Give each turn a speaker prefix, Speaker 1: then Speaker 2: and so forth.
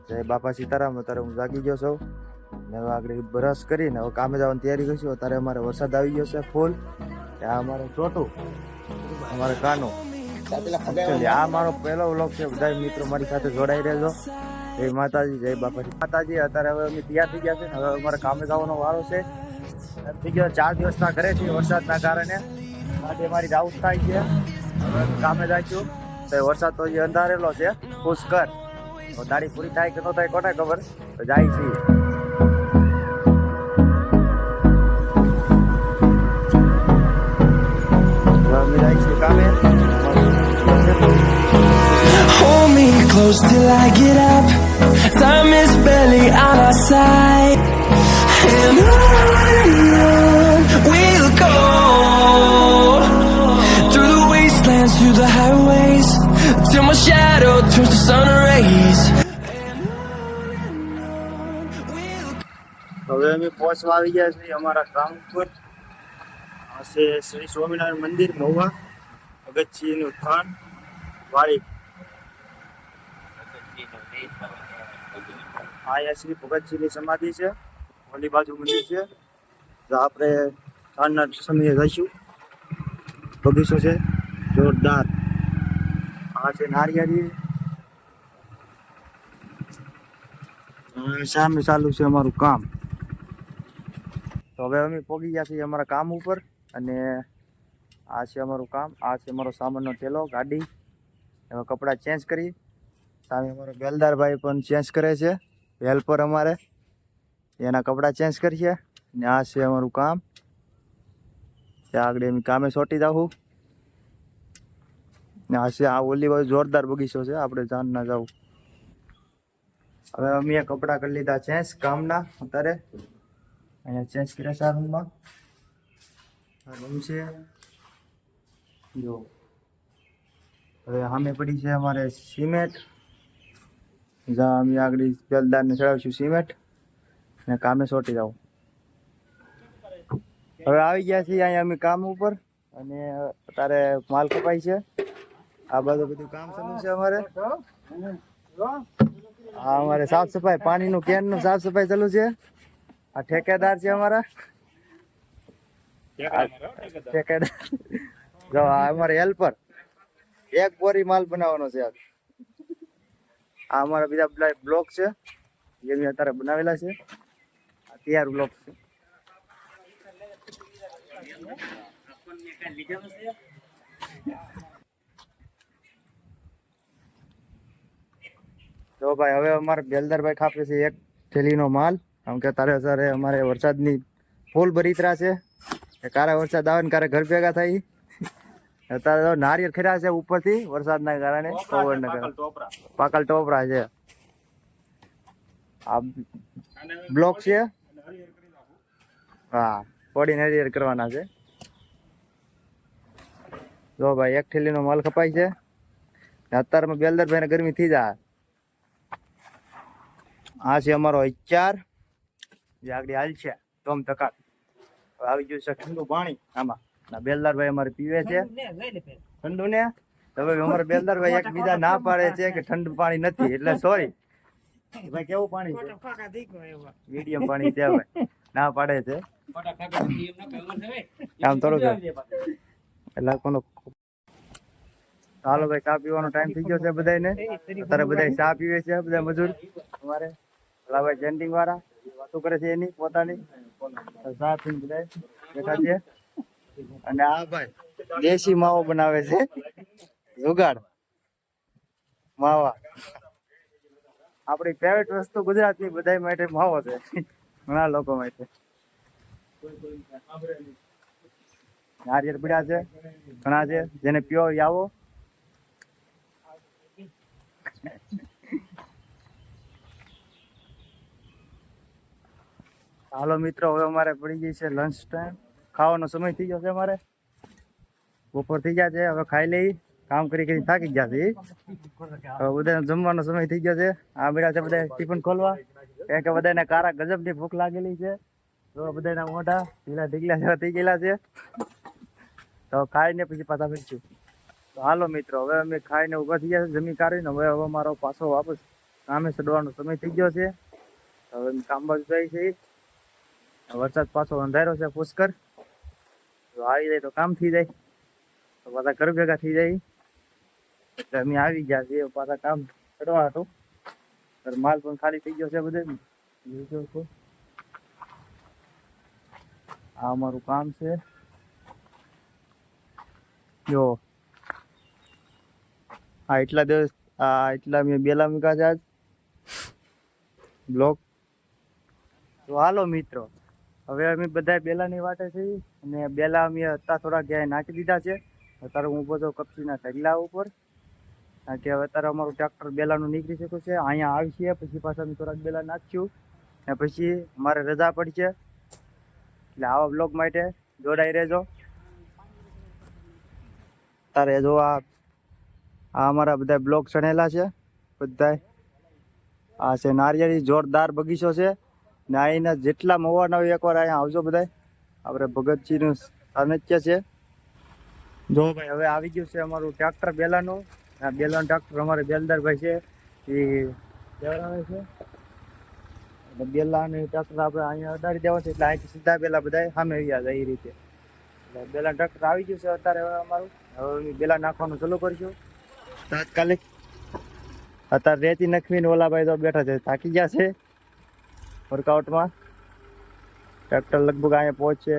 Speaker 1: જય બાપા સીતારામ. અત્યારે હું જાગી ગયો છું ને હવે આગળ બ્રશ કરીને હવે કામે જવાની તૈયારી કરીશું. અત્યારે અમારે વરસાદ આવી ગયો છે ફૂલ. આ અમારે ટોટું, અમારે કાનો. આ મારો પહેલો વ્લોગ છે. બધા મિત્રો મારી સાથે જોડાઈ રહેજો. જય માતાજી, જય બાપાજી. માતાજી અત્યારે હવે અમે તૈયાર થઈ ગયા છે ને હવે અમારે કામે જવાનો વારો છે. થઈ ગયો 4 દિવસના ઘરેથી વરસાદના કારણે આજે મારી રાઉસ થાય છે. હવે કામે જઈશું તો વરસાદ તો હજી અંધારેલો છે. પુષ્કર તારી પૂરી થાય કે ન થાય કોને ખબર. તો જાય છે. અમે જાય છે કામે.
Speaker 2: Hold me close till I get up. Time is barely on our side. And on we'll go. Through the wastelands, through the highways, till my shadow turns to sun rays.
Speaker 1: હવે અમે પહોંચવા આવી ગયા છીએ અમારા કામ પર. આ છે શ્રી સ્વામિનારાયણ મંદિર મહુવા, અગત્યનું સ્થાન વાળી. અહીંયા શ્રી ભગતસિંહની સમાધિ છે. ઓલી બાજુ મંદિર છે. તો આપણે સાંજના સમયે જઈશું. બગીચો છે જોરદાર. આ છે નારિયેળી. સામે ચાલુ છે અમારું કામ. તો હવે અમે પહોંચી ગયા છીએ અમારા કામ ઉપર. અને આ છે અમારું કામ. આ છે અમારો સામાનનો થેલો, ગાડી. એમાં કપડાં ચેન્જ કરી. સામે અમારો બેલદારભાઈ પણ ચેન્જ કરે છે. હેલ્પર અમારે એના કપડાં ચેન્જ કરીએ. ને આ છે અમારું કામ. ત્યાં આગળ અમે કામે સોટી જાઉં. ને આ છે આ ઓલી બાજુ જોરદાર બગીચો છે. આપણે જાન ના જવું. હવે અમે કપડાં કરી લીધા ચેન્જ કામના. અત્યારે અહીંયા ચેન્જ કર્યા છે. આ રૂમમાં આ રૂમ છે જો. હવે સામે પડી છે અમારે સિમેન્ટ. જ્યાં અમે આગળ બેલદારને ચડાવીશું સિમેન્ટ ને કામે સોટી જાઉં. હવે આવી ગયા છીએ અહીંયા અમે કામ ઉપર. અને અત્યારે માલ કપાય છે. આ બાજુ બધું કામ ચાલુ છે અમારે. હા, અમારે સાફ સફાઈ, પાણીનું કેનનું સાફ સફાઈ ચાલુ છે. આ ઠેકેદાર છે અમારા. ઠેકેદાર જો આ અમારે હેલ્પર. એક બોરી માલ બનાવવાનો છે. આ અમારા બીજા બ્લોક છે જે મેં અત્યારે બનાવેલા છે. આ તૈયાર બ્લોક છે. તો ભાઈ હવે અમારે બેલદારભાઈ ખાપે છે એક થેલીનો માલ. આમ કે તારે અત્યારે અમારે વરસાદની ફૂલ બરીતરા છે. કારે વરસાદ આવે ને કારે ઘર ભેગા થાય. અત્યારે નારિયેળ ખર્યા છે ઉપરથી વરસાદના કારણે, પવનના કારણે. પાકલ ટોપરા છે. આ બ્લોક છે. હા, પડી નારિયેળ કરવાના છે. જો ભાઈ એક થેલીનો માલ કપાય છે. અત્યારમાં બેલદારભાઈને ગરમી થઈ જાય. આ છે અમારો હચાર જે આગળ હાલ છે તોમ તકાત. આવી ગયું છે ઠંડુ પાણી આમાં. બેલદારભાઈ અમારે પીવે છે ઠંડુ ને. હવે અમારે બેલદારભાઈ એક બીજા ના પાડે છે કે ઠંડુ પાણી નથી. એટલે સોરી ભાઈ, કેવું પાણી છે? મીડિયમ પાણી છે ભાઈ. ના પાડે છે આમ થોડું એટલે કોનો. હાલો ભાઈ, ચા પીવાનો ટાઈમ થઈ ગયો છે બધાને. અત્યારે બધા ચા પીવે છે બધા મજૂર અમારે. ભાઈ જેન્ટિંગ વાળા વાતો કરે છે એની પોતાની. ચા પીને બધા બેઠા છે. અને આ ભાઈ દેશી માવો બનાવે છે. જુગાડ માવા. આપણી ફેવરેટ વસ્તુ ગુજરાતની બધા માટે માવો છે. ઘણા લોકો માટે નારિયેળ પીડા છે ઘણા છે. જેને પીવો આવો. હાલો મિત્રો, હવે અમારે પડી ગઈ છે લંચ ટાઈમ. ખાવાનો સમય થઈ ગયો છે અમારે. બપોર થઈ ગયા છે. હવે ખાઈ લઈ. કામ કરી કરી થાકી ગયા છે. હવે બધા જમવાનો સમય થઈ ગયો છે. આ બેડા છે બધા ટિફિન ખોલવા. કારણ કે બધાને કારા ગજબની ભૂખ લાગેલી છે. તો બધાના મોઢા ઢીલા ઢીકલા જેવા થઈ ગયેલા છે. તો ખાઈને પછી પાછા ફરીશું. તો હાલો મિત્રો, હવે અમે ખાઈને ઉભા થઈ ગયા છે જમી કાઢીને. હવે મારો પાછો વાપસ કામે ચડવાનો સમય થઈ ગયો છે. હવે અમે કામ બાજુ જાય છે. વરસાદ પાછો અંધારો છે પુષ્કર. તો આવી જાય તો કામ થઈ જાય, તો પાછા ઘર ભેગા થઈ જાય. એટલે અમે આવી ગયા છીએ પાછા કામ કરવા હતું. માલ પણ ખાલી થઈ ગયો છે બધે. આ અમારું કામ છે. જો એટલા દિવસ એટલા મેં બેલા મૂક્યા છે આજ બ્લોક. તો હાલો મિત્રો, હવે અમે બધા બેલાની વાટે છીએ અને બેલા અમે અત્યારે થોડા ક્યાંય નાખી દીધા છે. અત્યારે હું બધો કપચીના ઢગલા ઉપર, કારણ કે હવે અત્યારે અમારું ટ્રેક્ટર બેલાનું નીકળી શક્યું છે. અહીંયા આવશે પછી પાછા અમે થોડાક બેલા નાખ્યું ને પછી અમારે રજા પડશે. એટલે આવા બ્લોગ માટે જોડાઈ રહેજો. તારે જો આ અમારા બધા બ્લોક ચણેલા છે બધાય. આ છે નારિયેળી, જોરદાર બગીચો છે ને અહીંના જેટલા મવાના હોય એકવાર અહીંયા આવજો બધાય. આપણે ભગતજીનું સાનિધ્ય છે. જો ભાઈ હવે આવી ગયું છે અમારું ટ્રેક્ટર બેલાનું. આ બેલાનું ટ્રેક્ટર અમારે બેલદારભાઈ છે એ દેવરાવે છે. એટલે બેલાનું ટ્રેક્ટર આપણે અહીંયા અડાડી દેવા છે એટલે અહીંથી સીધા બેલા બધા સામે આવી જાય એ રીતે. એટલે બેલા ટ્રેક્ટર આવી ગયું છે અત્યારે હવે અમારું. હવે બેલા નાખવાનું ચાલુ કરીશું તાત્કાલિક. અત્યારે રેતી નખવીને ઓલા ભાઈ તો બેઠા છે, થાકી ગયા છે વર્કઆઉટમાં. ટ્રેક્ટર લગભગ અહીંયા પહોંચશે